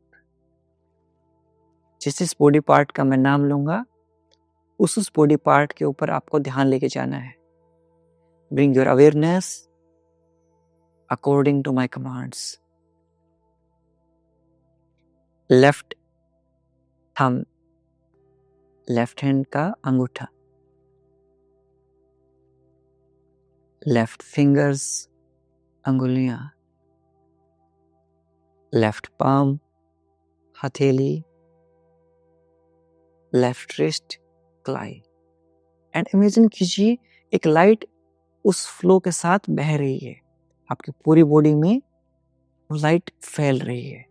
जिस बॉडी पार्ट का मैं नाम लूंगा उस बॉडी पार्ट के ऊपर आपको ध्यान लेके जाना है। Bring your awareness according to my commands. Left thumb, left hand का अंगूठा, लेफ्ट फिंगर्स अंगुलियां, लेफ्ट पाम हथेली, लेफ्ट रिस्ट क्लाई। एंड इमेजिन कीजिए एक लाइट उस फ्लो के साथ बह रही है, आपकी पूरी बॉडी में वो लाइट फैल रही है।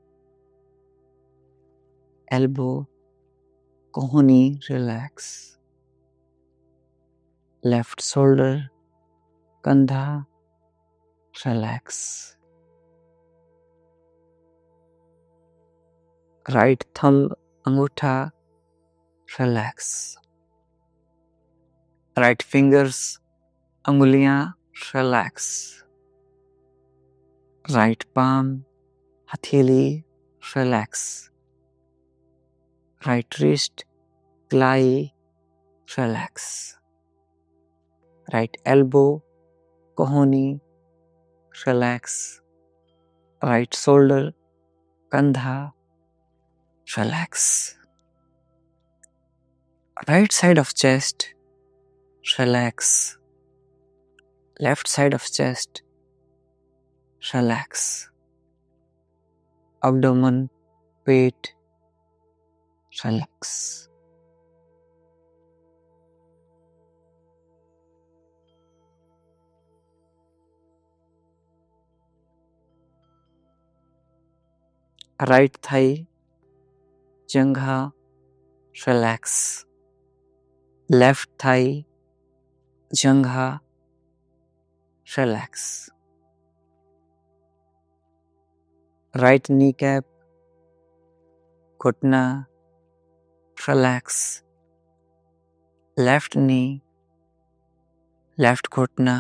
एल्बो कोहनी रिलैक्स, लेफ्ट शोल्डर कंधा रिलैक्स, राइट थंब अंगूठा रिलैक्स, राइट फिंगर्स अंगुलियां रिलैक्स, राइट पाम हथेली रिलैक्स, राइट रिस्ट क्लाई रिलैक्स, राइट एल्बो कोहनी रिलैक्स, राइट शोल्डर कंधा relax, right side of chest relax, left side of chest relax, abdomen पेट relax. Right thigh जंघा relax, left thigh जंघा relax, right knee cap घुटना relax, left knee left घुटना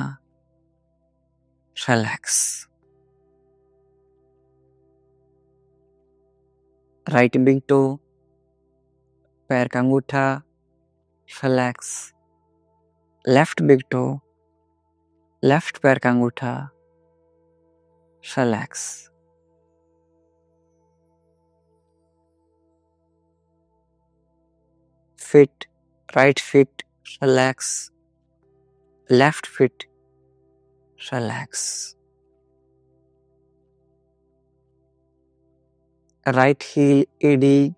relax, right big toe पैर का अंगूठा relax, left big toe, left पैर का अंगूठा, relax. Feet, right feet, relax. Left feet, relax. Right heel, एडी,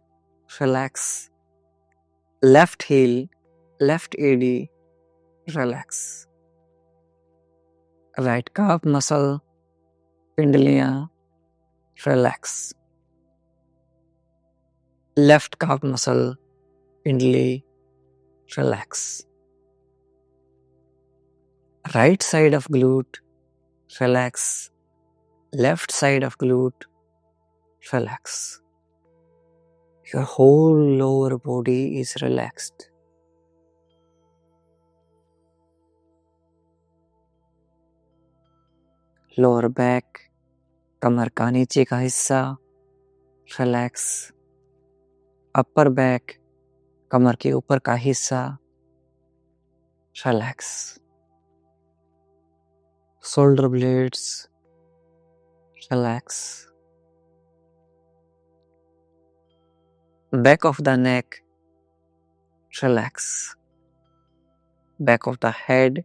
रिलैक्स। लेफ्ट हील, लेफ्ट एडी, रिलैक्स। राइट काफ मसल, पिंडलियां, रिलैक्स। लेफ्ट काफ मसल, पिंडली, relax. Right side of glute, relax. Left side of glute, relax. Your whole lower body is relaxed. Lower back, कमर का नीचे का हिस्सा, relax. Upper back, कमर के ऊपर का हिस्सा, relax. Shoulder blades, relax. Back of the neck, relax. Back of the head,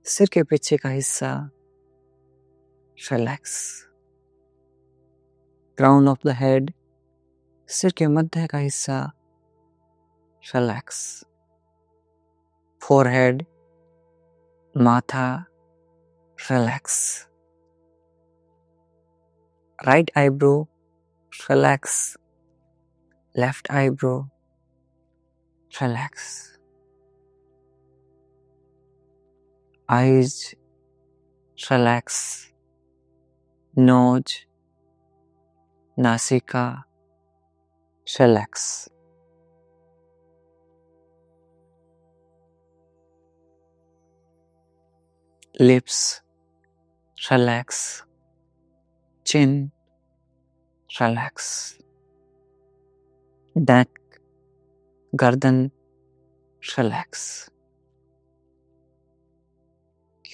सिर के पीछे का हिस्सा, relax. Crown of the head, सिर के मध्य का हिस्सा, relax. Forehead, माथा, relax. Right eyebrow, relax. Left eyebrow, relax. Eyes, relax. Nose, नासिका, relax. Lips, relax. Chin, relax. Neck, गर्दन, relax.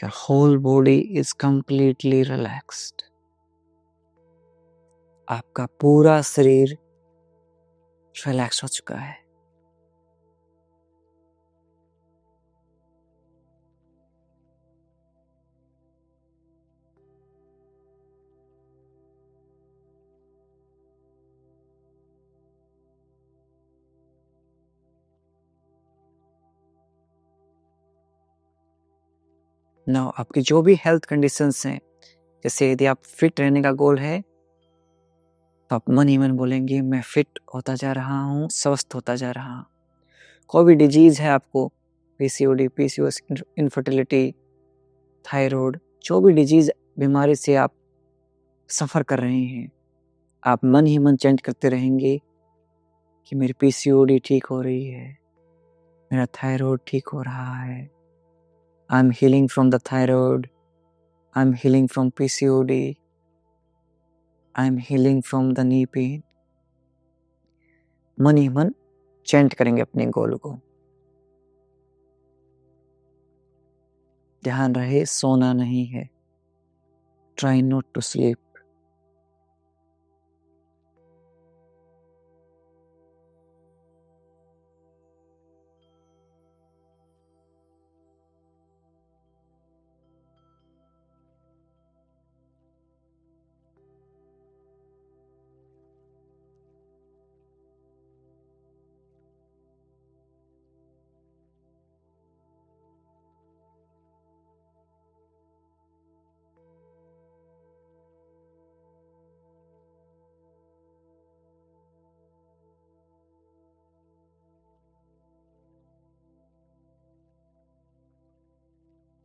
Your whole body is completely relaxed. आपका पूरा शरीर रिलैक्स हो चुका है. नाउ आपकी जो भी हेल्थ कंडीशंस हैं, जैसे यदि आप फिट रहने का गोल है तो आप मन ही मन बोलेंगे मैं फिट होता जा रहा हूँ, स्वस्थ होता जा रहा हूँ. कोई भी डिजीज है आपको, पीसीओडी, पीसीओएस, इनफर्टिलिटी, थायराइड, जो भी डिजीज बीमारी से आप सफर कर रहे हैं, आप मन ही मन चैंट करते रहेंगे कि मेरी पीसीओडी ठीक हो रही है, मेरा थायराइड ठीक हो रहा है. I am healing from the thyroid, I am healing from PCOD, I am healing from the knee pain. मन ही मन चैंट करेंगे अपने गोल को. ध्यान रहे सोना नहीं है. Try not to sleep.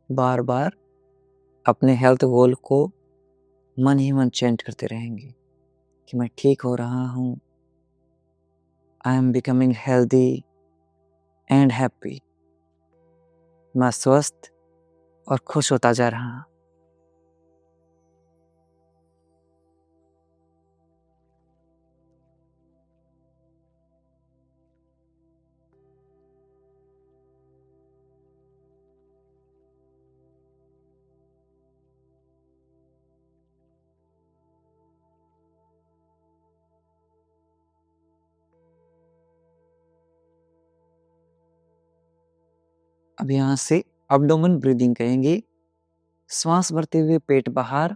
बार बार अपने हेल्थ गोल को मन ही मन चैंट करते रहेंगे कि मैं ठीक हो रहा हूँ. I am becoming healthy and happy. मैं स्वस्थ और खुश होता जा रहा हूँ. अब यहाँ से एब्डोमेन ब्रीदिंग करेंगे। श्वास भरते हुए पेट बाहर,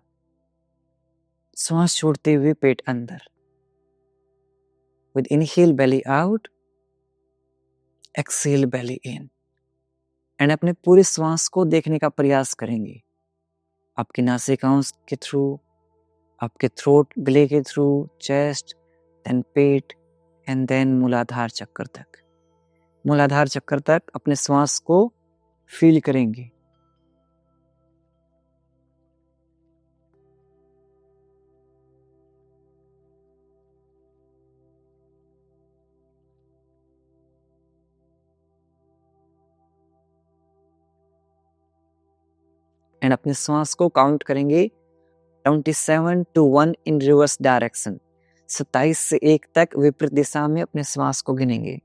श्वास छोड़ते हुए पेट अंदर। With inhale belly out, exhale belly in. And अपने पूरे श्वास को देखने का प्रयास करेंगे, आपकी नासिकाओं के थ्रू, आपके थ्रोट गले के थ्रू, चेस्ट, देन पेट, एंड देन मूलाधार चक्कर तक। मूलाधार चक्कर तक अपने श्वास को फील करेंगे। एंड अपने श्वास को काउंट करेंगे 27 to 1 इन रिवर्स डायरेक्शन। 27 से 1 तक विपरीत दिशा में अपने श्वास को गिनेंगे।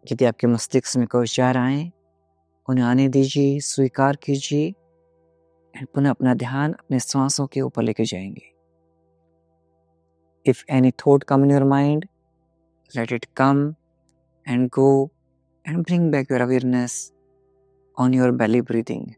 यदि आपके मस्तिष्क में कोई विचार आए, उन्हें आने दीजिए, स्वीकार कीजिए, एंड पुनः अपना ध्यान अपने श्वासों के ऊपर लेके जाएंगे। If any thought come in your mind, let it come and go, and bring back your awareness on your belly breathing.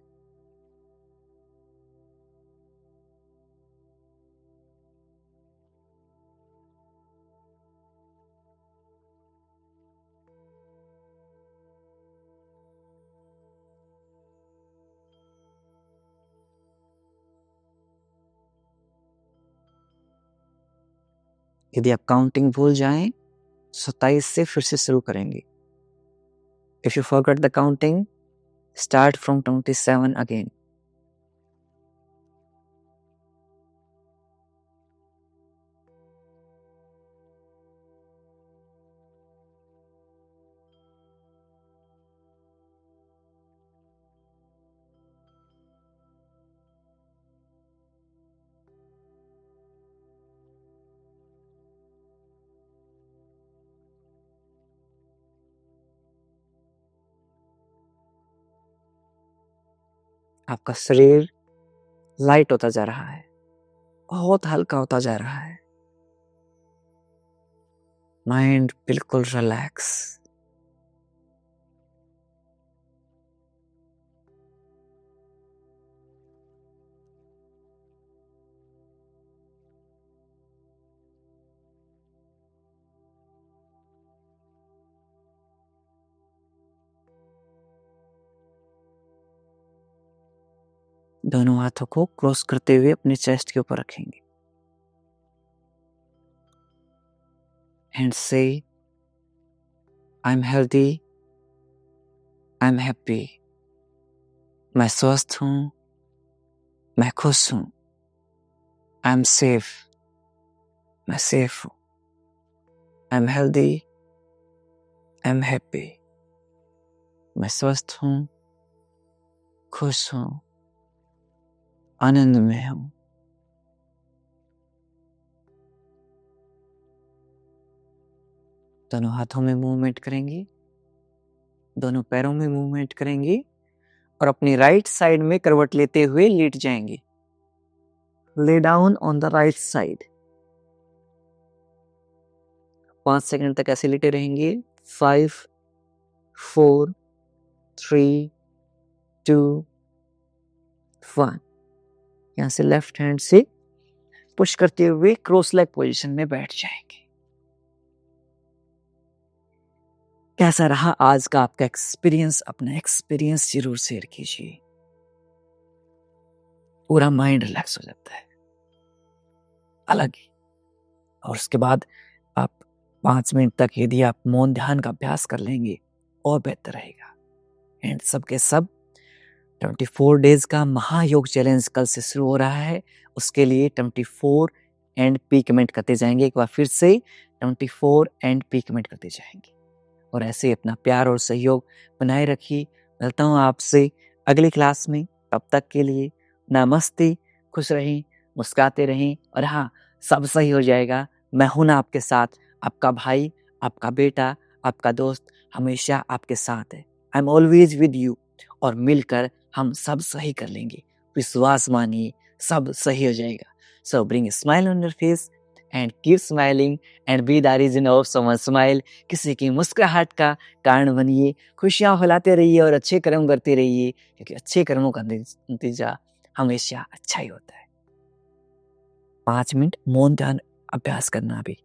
यदि आप काउंटिंग भूल जाएं, 27 से फिर से शुरू करेंगे। If you forget the counting, start from 27 again. आपका शरीर लाइट होता जा रहा है, बहुत हल्का होता जा रहा है। माइंड बिल्कुल रिलैक्स। दोनों हाथों को क्रॉस करते हुए अपने चेस्ट के ऊपर रखेंगे। एंड से I am healthy, I am happy. मैं स्वस्थ हूं, मैं खुश हूं। आई एम सेफ, मैं सेफ हूं। I am healthy, I am happy. मैं स्वस्थ हूं, खुश हूं, आनंद में हूं। दोनों हाथों में मूवमेंट करेंगे, दोनों पैरों में मूवमेंट करेंगे और अपनी राइट साइड में करवट लेते हुए लेट जाएंगे। Lay down on the right side. 5 second तक ऐसे लेटे रहेंगे। 5, 4, 3, 2, 1। यहां से लेफ्ट हैंड से पुश करते हुए क्रॉस लेग पोजीशन में बैठ जाएंगे। कैसा रहा आज का आपका एक्सपीरियंस? अपना एक्सपीरियंस जरूर शेयर कीजिए। पूरा माइंड रिलैक्स हो जाता है, अलग ही। और उसके बाद आप 5 मिनट तक यदि आप मौन ध्यान का अभ्यास कर लेंगे और बेहतर रहेगा। एंड सबके सब 24 डेज का महायोग चैलेंज कल से शुरू हो रहा है। उसके लिए 24 एंड पी कमेंट करते जाएंगे। एक बार फिर से 24 एंड पी कमेंट करते जाएंगे और ऐसे अपना प्यार और सहयोग बनाए रखिए। मिलता हूँ आपसे अगली क्लास में। तब तक के लिए नमस्ते। खुश रहें, मुस्कुराते रहें और हाँ, सब सही हो जाएगा। मैं हूं ना आपके साथ, आपका भाई, आपका बेटा, आपका दोस्त हमेशा आपके साथ है। I am always with you और मिलकर हम सब सही कर लेंगे। विश्वास मानिए, सब सही हो जाएगा। So bring smile on your face and keep smiling and be the reason of someone smile. किसी की मुस्कुराहट का कारण बनिए, खुशियां फैलाते रहिए और अच्छे कर्म करते रहिए, क्योंकि अच्छे कर्मों का नतीजा हमेशा अच्छा ही होता है। 5 मिनट मौन ध्यान अभ्यास करना भी।